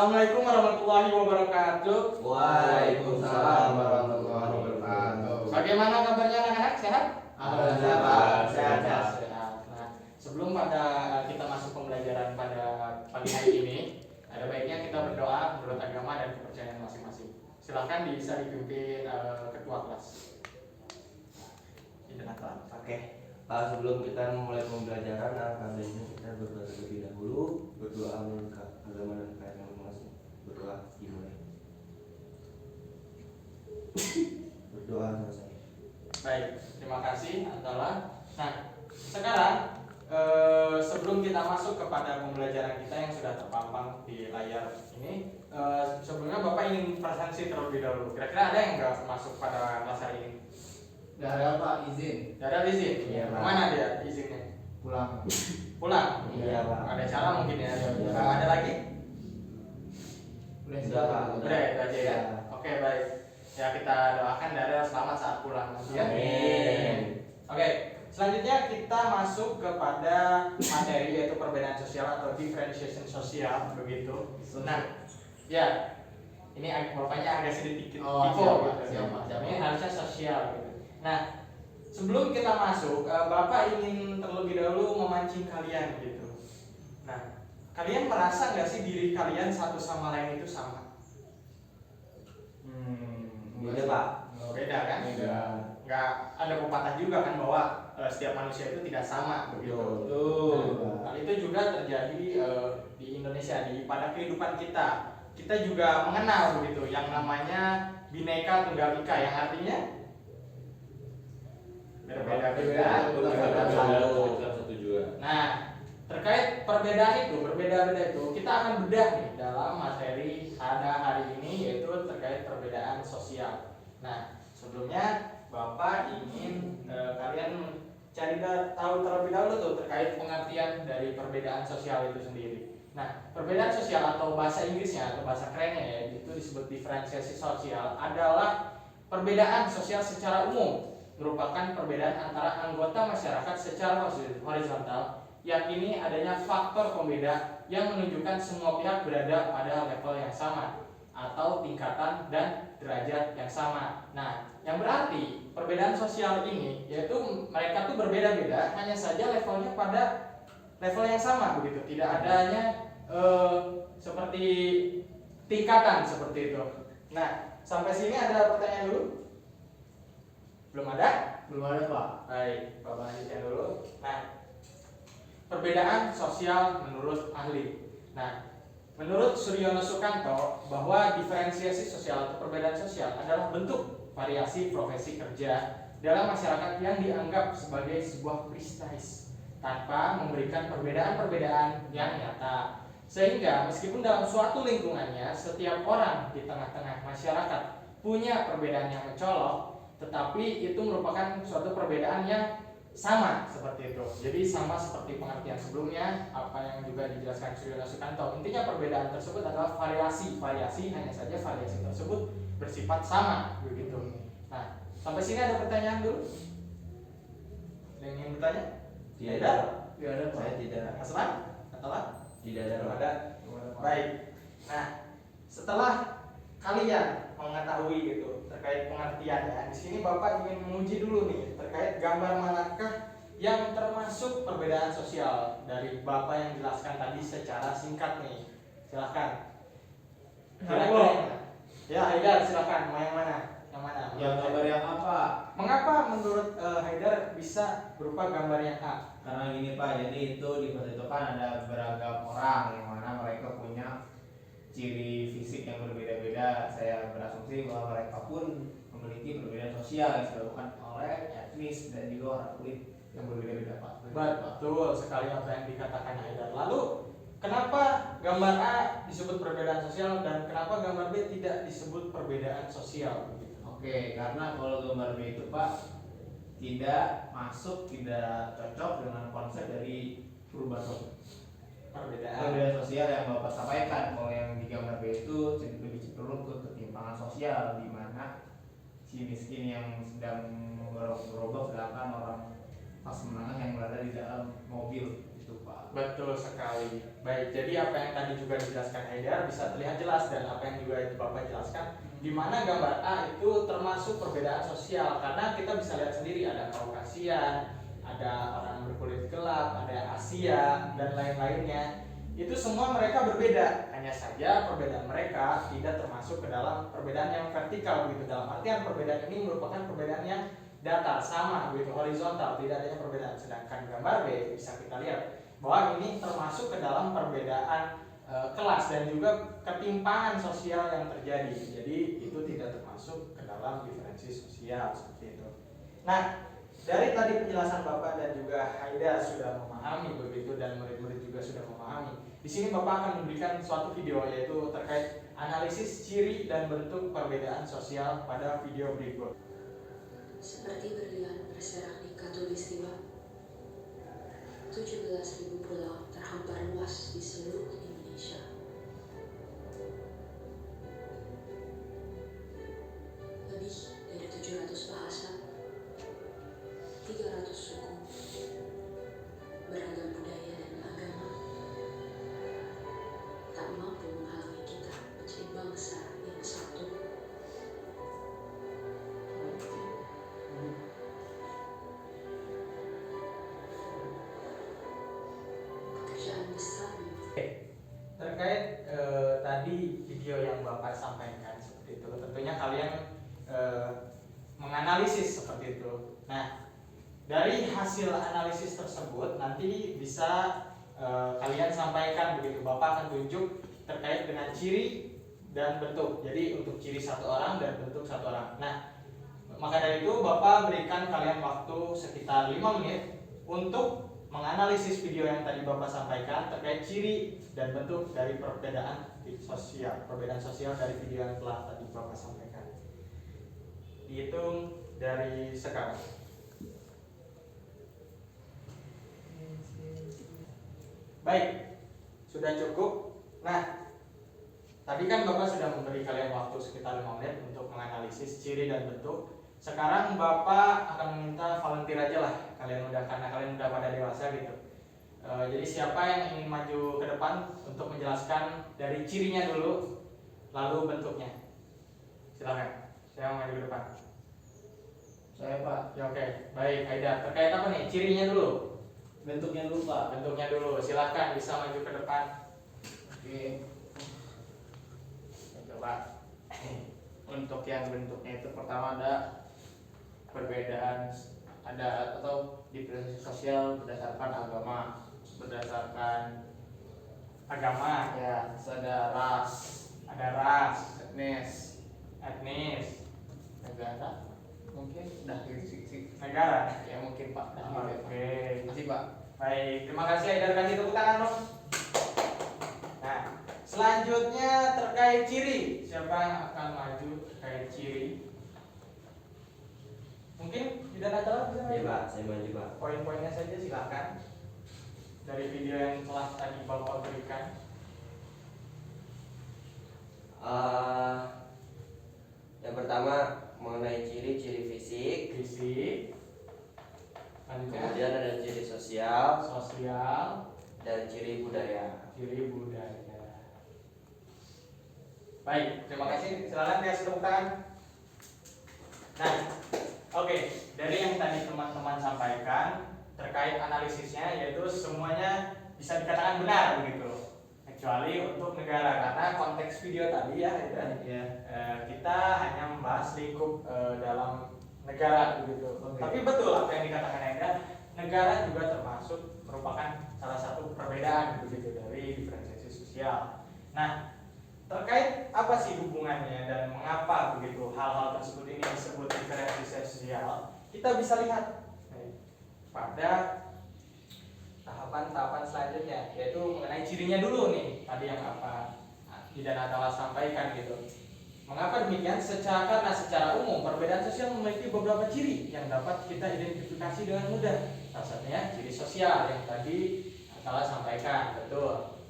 Assalamualaikum warahmatullahi wabarakatuh. Waalaikumsalam warahmatullahi wabarakatuh. Bagaimana kabarnya anak-anak? Sehat? Alhamdulillah, Pak. Sehat. Nah, sebelum kita masuk pembelajaran pada pagi hari ini, ada baiknya kita berdoa menurut agama dan kepercayaan masing-masing. Silakan bisa dipimpin ketua kelas. Oke. Sebelum kita memulai pembelajaran, alangkah baiknya kita berdoa terlebih dahulu. Berdoa menurut agama dan kepercayaan masing-masing. Berdoa dimulai. Berdoa selesai. Baik, terima kasih Antala. Nah, sekarang sebelum kita masuk kepada pembelajaran kita yang sudah terpampang di layar ini, sebelumnya Bapak ingin presentasi terlebih dahulu. Kira-kira ada yang nggak masuk pada kelas hari ini? Gak ada Pak, izin. Gak ada izin? Iya, Pak. Mana dia izinnya? Pulang. Pulang? Iya, Pak. Ada cara mungkin ya? Iya. Ada lagi? Udah Sudah, Pak. Udah itu aja ya? Iya. Oke, baik. Ya, kita doakan Darel selamat saat pulang nanti ya. Amin. Oke, selanjutnya kita masuk kepada materi yaitu perbedaan sosial atau differentiation sosial begitu. Nah, ya ini bapaknya agak sedikit Oh, tipe siapa? gitu. Siapa? Ini harusnya sosial gitu. Nah, sebelum kita masuk, Bapak ingin terlebih dahulu memancing kalian gitu. Nah, kalian merasa nggak sih diri kalian satu sama lain itu sama? Beda, Pak. Beda kan? Beda. Nggak ada pepatah juga kan bahwa setiap manusia itu tidak sama begitu. Betul. Hal itu juga terjadi di Indonesia pada kehidupan kita. Kita juga mengenal begitu yang namanya Bhinneka Tunggal Ika yang artinya berbeda-beda Satu juga. Nah, terkait perbedaan itu, berbeda-beda itu, kita akan bedah nih dalam materi pada hari ini yaitu terkait perbedaan sosial. Nah, sebelumnya Bapak ingin kalian cari tahu terlebih dahulu tuh terkait pengertian dari perbedaan sosial itu sendiri. Nah, perbedaan sosial atau bahasa Inggrisnya atau bahasa kerennya ya itu disebut diferensiasi sosial adalah perbedaan sosial secara umum, merupakan perbedaan antara anggota masyarakat secara horizontal, yakni adanya faktor pembeda yang menunjukkan semua pihak berada pada level yang sama atau tingkatan dan derajat yang sama. Nah, yang berarti perbedaan sosial ini yaitu mereka tuh berbeda-beda, hanya saja levelnya pada level yang sama begitu, tidak adanya seperti tingkatan seperti itu. Nah, sampai sini ada pertanyaan dulu? Belum ada? Belum ada Pak. Baik, Bapak lanjutkan dulu. Nah, perbedaan sosial menurut ahli. Nah, menurut Suryono Sukanto bahwa diferensiasi sosial atau perbedaan sosial adalah bentuk variasi profesi kerja dalam masyarakat yang dianggap sebagai sebuah prestis tanpa memberikan perbedaan-perbedaan yang nyata. Sehingga meskipun dalam suatu lingkungannya setiap orang di tengah-tengah masyarakat punya perbedaan yang mencolok, tetapi itu merupakan suatu perbedaan yang sama seperti itu. Jadi sama seperti pengertian sebelumnya, apa yang juga dijelaskan Suryono Sukanto. Intinya perbedaan tersebut adalah variasi, hanya saja variasi tersebut bersifat sama begitu. Nah, sampai sini ada pertanyaan dulu? Ada yang ingin bertanya? Tidak Ada? Tidak ada Pak. Saya tidak. Aslan? Atau Tidak ada. belum ada? Baik. Nah, setelah kalian mengetahui gitu terkait pengertian ya, di sini Bapak ingin menguji dulu nih terkait gambar manakah yang termasuk perbedaan sosial dari Bapak yang jelaskan tadi secara singkat nih. Silakan. Kira-kira. Ya, Haidar silakan. Mau yang mana? Yang mana? Yang gambar yang apa? Mengapa menurut Haidar bisa berupa gambar yang A? Karena gini Pak, jadi itu di foto itu kan ada beragam orang yang mana mereka punya ciri fisik yang berbeda-beda. Saya berasumsi bahwa mereka pun memiliki perbedaan sosial yang disebabkan oleh etnis dan juga warna kulit yang berbeda-beda Pak. Betul sekali apa yang dikatakan Haidar. Lalu kenapa gambar A disebut perbedaan sosial dan kenapa gambar B tidak disebut perbedaan sosial begitu? Oke, karena kalau gambar B itu Pak tidak masuk, tidak cocok dengan konsep dari perubahan perbedaan sosial yang Bapak sampaikan. Kalau yang di gambar B itu lebih cenderung ke ketimpangan sosial, di mana si miskin yang sedang berobak sedangkan orang kelas menengah yang berada di dalam mobil itu Pak. Betul sekali. Baik, jadi apa yang tadi juga dijelaskan Haidar bisa terlihat jelas, dan apa yang juga itu Bapak jelaskan, di mana gambar A itu termasuk perbedaan sosial, karena kita bisa lihat sendiri ada Kaukasian, ada orang berkulit gelap, ada Asia dan lain-lainnya. Itu semua mereka berbeda, hanya saja perbedaan mereka tidak termasuk ke dalam perbedaan yang vertikal begitu. Dalam artian perbedaan ini merupakan perbedaan yang datar, sama begitu, horizontal, tidak adanya perbedaan. Sedangkan gambar B bisa kita lihat bahwa ini termasuk ke dalam perbedaan kelas dan juga ketimpangan sosial yang terjadi. Jadi itu tidak termasuk ke dalam diferensi sosial seperti itu. Nah, dari tadi penjelasan Bapak dan juga Haidar sudah memahami begitu, dan murid-murid juga sudah memahami. Di sini Bapak akan memberikan suatu video, yaitu terkait analisis ciri dan bentuk perbedaan sosial pada video berikut. Seperti berlian berserak di Katulistiwa, 17.000 pulau terhampar luas di seluruh Indonesia. Lebih dari 700 bahasa, 300 suku, beragam budaya dan agama, tak mampu menghalangi kita menjadi bangsa yang satu. Pekerjaan besar Terkait tadi video yang Bapak sampaikan seperti itu, tentunya kalian menganalisis seperti itu. Nah, dari hasil analisis tersebut nanti bisa kalian sampaikan begitu. Bapak akan tunjuk terkait dengan ciri dan bentuk. Jadi untuk ciri satu orang dan bentuk satu orang. Nah, maka dari itu Bapak berikan kalian waktu sekitar 5 menit untuk menganalisis video yang tadi Bapak sampaikan terkait ciri dan bentuk dari perbedaan sosial dari video yang telah tadi Bapak sampaikan. Dihitung dari sekarang. Baik, sudah cukup. Nah, tadi kan Bapak sudah memberi kalian waktu sekitar 5 menit untuk menganalisis ciri dan bentuk. Sekarang Bapak akan meminta volunteer aja lah, karena kalian udah pada dewasa gitu. Jadi siapa yang ingin maju ke depan untuk menjelaskan dari cirinya dulu, lalu bentuknya? Silakan. Saya mau maju ke depan. Saya Pak. Ya, oke. Baik, Haidar. Terkait apa nih? Cirinya dulu. Bentuknya dulu Pak. Bentuknya dulu. Silakan bisa maju ke depan. Oke. Coba. Untuk yang bentuknya itu pertama ada perbedaan atau diferensiasi sosial berdasarkan agama ya, ada ras, etnis, negara, mungkin negara ya, mungkin Pak. Oke. Terima kasih Pak. Baik, terima kasih Haidar, kasih tepuk tangan dong. Nah, selanjutnya terkait ciri. Siapa yang akan maju terkait ciri? Mungkin tidak ada bisa maju. Iya Pak, saya maju Pak. Poin-poinnya saja silakan. Dari video yang telah tadi Bapak berikan. Yang pertama mengenai ciri-ciri fisik. Kemudian ada ciri sosial dan ciri budaya. Baik, terima kasih. Silakan kasih tepuk tangan. Nah, oke, dari yang tadi teman-teman sampaikan terkait analisisnya, yaitu semuanya bisa dikatakan benar begitu, kecuali untuk negara, karena konteks video tadi ya, kita hanya membahas lingkup dalam negara begitu. Oke. Tapi betul apa yang dikatakan Enda, negara juga termasuk merupakan salah satu perbedaan begitu dari diferensiasi sosial. Nah, terkait apa sih hubungannya dan mengapa begitu hal-hal tersebut ini disebut diferensiasi sosial, kita bisa lihat pada tahapan-tahapan selanjutnya, yaitu mengenai cirinya dulu nih, tadi yang apa Idan Atala sampaikan gitu. Mengapa demikian? Karena secara umum perbedaan sosial memiliki beberapa ciri yang dapat kita identifikasi dengan mudah. Salah satunya ciri sosial yang tadi Atala sampaikan, betul.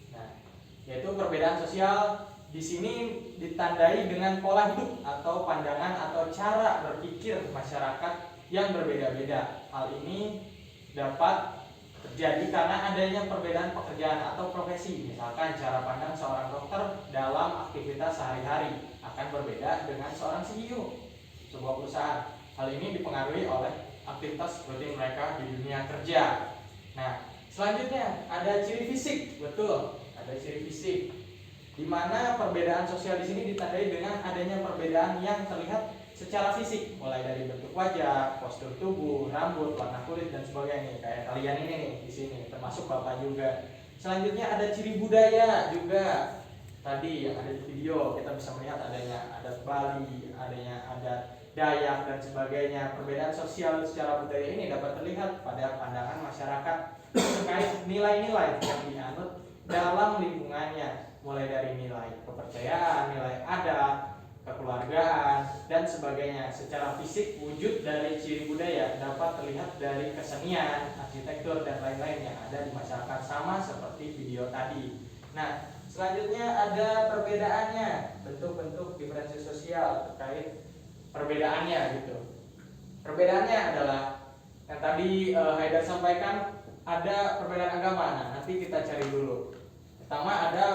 Nah, yaitu perbedaan sosial di sini ditandai dengan pola hidup atau pandangan atau cara berpikir masyarakat yang berbeda-beda. Hal ini dapat terjadi karena adanya perbedaan pekerjaan atau profesi. Misalkan cara pandang seorang dokter dalam aktivitas sehari-hari akan berbeda dengan seorang CEO sebuah perusahaan. Hal ini dipengaruhi oleh aktivitas rutin mereka di dunia kerja. Nah, selanjutnya ada ciri fisik, betul, ada ciri fisik, di mana perbedaan sosial di sini ditandai dengan adanya perbedaan yang terlihat secara fisik, mulai dari bentuk wajah, postur tubuh, rambut, warna kulit dan sebagainya. Kayak kalian ini nih di sini, termasuk bapak juga. Selanjutnya ada ciri budaya juga. Tadi yang ada di video kita bisa melihat adanya adat Bali, adanya adat Dayak dan sebagainya. Perbedaan sosial secara budaya ini dapat terlihat pada pandangan masyarakat terkait nilai-nilai yang dianut dalam lingkungannya, mulai dari nilai kepercayaan, nilai adat, kekeluargaan, dan sebagainya. Secara fisik, wujud dari ciri budaya dapat terlihat dari kesenian, arsitektur, dan lain-lain yang ada di masyarakat, sama seperti video tadi. Nah, selanjutnya ada perbedaannya, bentuk-bentuk diferensiasi sosial terkait perbedaannya gitu. Perbedaannya adalah yang tadi Haidar sampaikan, ada perbedaan agama. Nah, nanti kita cari dulu. Pertama ada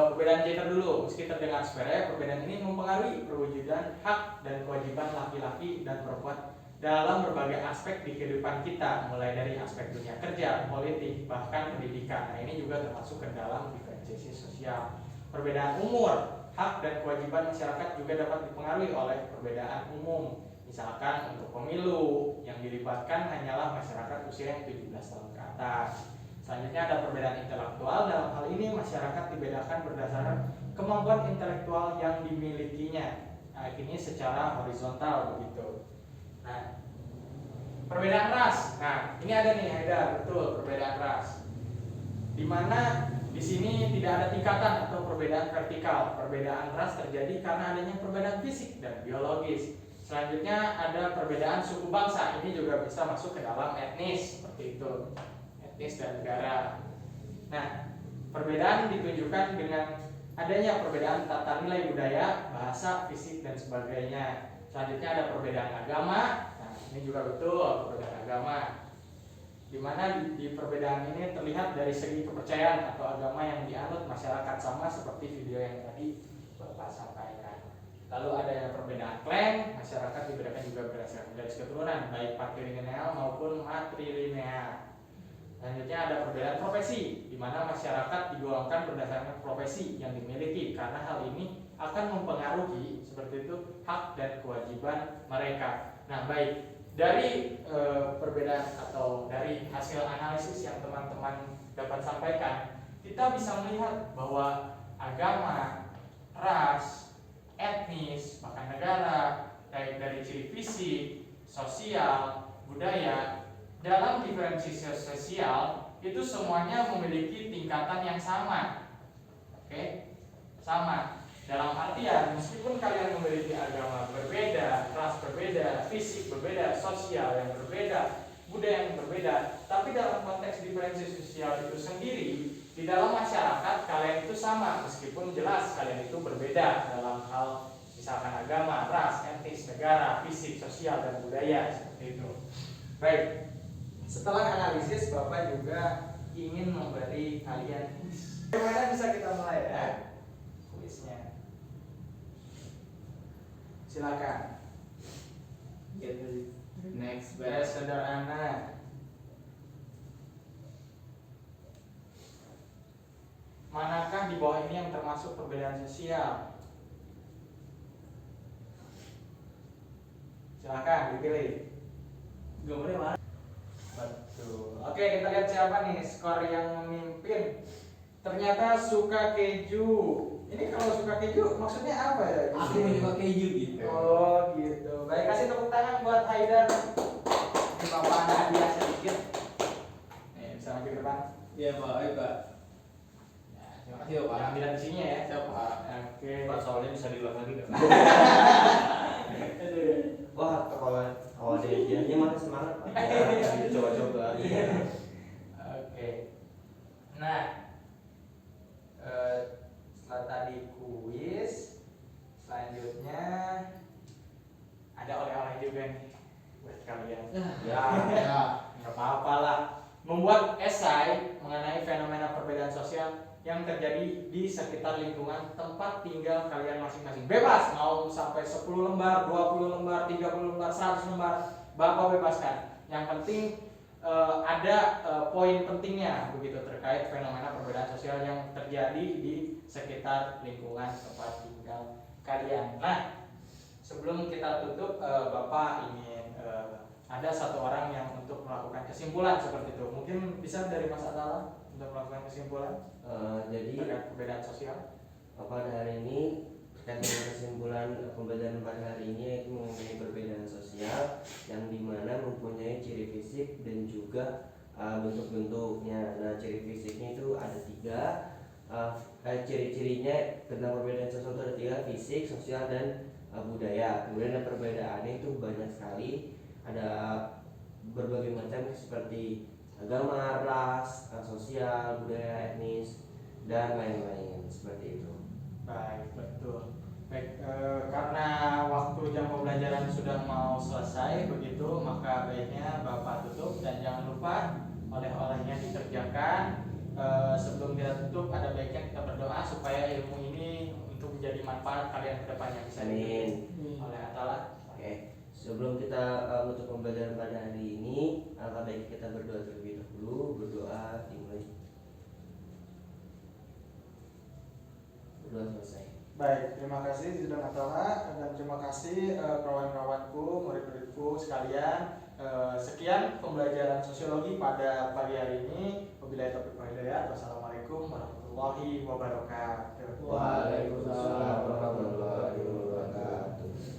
perbedaan gender dulu. Meski terdengar sepele, perbedaan ini mempengaruhi perwujudan hak dan kewajiban laki-laki dan perempuan dalam berbagai aspek di kehidupan kita, mulai dari aspek dunia kerja, politik, bahkan pendidikan. Nah, ini juga termasuk ke dalam diferensiasi sosial. Perbedaan umur, hak dan kewajiban masyarakat juga dapat dipengaruhi oleh perbedaan umum. Misalkan untuk pemilu yang dilibatkan hanyalah masyarakat usia yang 17 tahun ke atas. Selanjutnya ada perbedaan intelektual. Dalam hal ini masyarakat dibedakan berdasarkan kemampuan intelektual yang dimilikinya. Nah, ini secara horizontal begitu. Nah, perbedaan ras. Nah, ini ada nih Haidar, betul, perbedaan ras. Di mana di sini tidak ada tingkatan atau perbedaan vertikal. Perbedaan ras terjadi karena adanya perbedaan fisik dan biologis. Selanjutnya ada perbedaan suku bangsa. Ini juga bisa masuk ke dalam etnis seperti itu. Etnis dan negara. Nah, perbedaan ditunjukkan dengan adanya perbedaan tata nilai budaya, bahasa, fisik dan sebagainya. Selanjutnya ada perbedaan agama. Nah, ini juga betul, perbedaan agama. Di mana di perbedaan ini terlihat dari segi kepercayaan atau agama yang dianut masyarakat, sama seperti video yang tadi Bapak sampaikan. Lalu ada yang perbedaan klan. Masyarakat dibedakan juga berdasarkan garis keturunan, baik patrilineal maupun matrilineal. Selanjutnya ada perbedaan profesi, di mana masyarakat digolongkan berdasarkan profesi yang dimiliki, karena hal ini akan mempengaruhi seperti itu hak dan kewajiban mereka. Nah, baik, dari perbedaan atau dari hasil analisis yang teman-teman dapat sampaikan, kita bisa melihat bahwa agama, ras, etnis, bahkan negara, baik dari ciri fisik, sosial, budaya, dalam diferensiasi sosial itu semuanya memiliki tingkatan yang sama. Oke? Sama. Dalam artian, meskipun kalian memiliki agama berbeda, ras berbeda, fisik berbeda, sosial yang berbeda, budaya yang berbeda, tapi dalam konteks diferensiasi sosial itu sendiri, di dalam masyarakat kalian itu sama, meskipun jelas kalian itu berbeda dalam hal misalkan agama, ras, etnis, negara, fisik, sosial, dan budaya, seperti itu. Baik, setelah analisis, Bapak juga ingin memberi kalian kuis. Bagaimana bisa kita mulai ya? Kuisnya. Silakan. Next Beres sederhana. Manakah di bawah ini yang termasuk perbedaan sosial? Silakan dipilih. gambarnya mana? Betul. Oke, kita lihat siapa nih skor yang memimpin. Ternyata suka keju. Ini kalau suka keju maksudnya apa ya? Aku menyuka keju gitu. Oh gitu. Baik, kasih tepuk tangan buat Haidar. Ini Bapak hadiah sedikit. Nih, bisa maju ke depan. Iya Pak, ayo Pak. Ya, terima kasih, Pak. Jangan bilang di sini ya. Siap Pak. Oke. Pak, soalnya bisa diulang lagi kan? Aduh. Wah, kalau ada hadiahnya malah semangat Pak. Ya, coba-coba. Oke. Nah, setelah tadi kuis, selanjutnya ada oleh-oleh juga nih buat kalian. Ya. Ya, nggak apa-apa lah. membuat esai mengenai fenomena perbedaan sosial yang terjadi di sekitar lingkungan tempat tinggal kalian masing-masing. Bebas mau sampai 10 lembar, 20 lembar, 30 lembar, 100 lembar, Bapak bebaskan. Yang penting ada poin pentingnya begitu terkait fenomena perbedaan sosial yang terjadi di sekitar lingkungan tempat tinggal kalian. Nah, sebelum kita tutup, Bapak ingin ada satu orang yang untuk melakukan kesimpulan seperti itu. Mungkin bisa dari Mas Atala untuk melakukan kesimpulan Jadi terkait perbedaan sosial. pada hari ini terkait dengan kesimpulan pembelajaran pada hari ini yaitu mengenai perbedaan sosial yang dimana mempunyai ciri fisik dan juga bentuk-bentuknya. Nah, ciri fisiknya itu ada 3. Ciri-cirinya tentang perbedaan sosial itu ada 3: fisik, sosial, dan budaya. Kemudian perbedaannya itu banyak sekali, ada berbagai macam seperti agama, ras, sosial, budaya, etnis, dan lain-lain seperti itu. Baik, betul. Baik, karena waktu jam pembelajaran sudah mau selesai begitu, maka baiknya Bapak tutup dan jangan lupa oleh-olehnya dikerjakan. Sebelum kita tutup, ada baiknya kita berdoa supaya ilmu ini untuk menjadi manfaat kalian ke depannya. Bisa Amin. oleh Atala. Oke, sebelum kita menutup pembelajaran pada hari ini, alangkah baik kita berdoa terlebih dahulu. Berdoa dimulai. Berdoa selesai. Baik, terima kasih sudah Atala dan terima kasih kawan-kawanku, murid-muridku sekalian. Sekian pembelajaran sosiologi pada pagi hari ini. Wabillahi taufiq wal hidayah. Wassalamualaikum warahmatullahi wabarakatuh. Waalaikumsalam warahmatullahi wabarakatuh.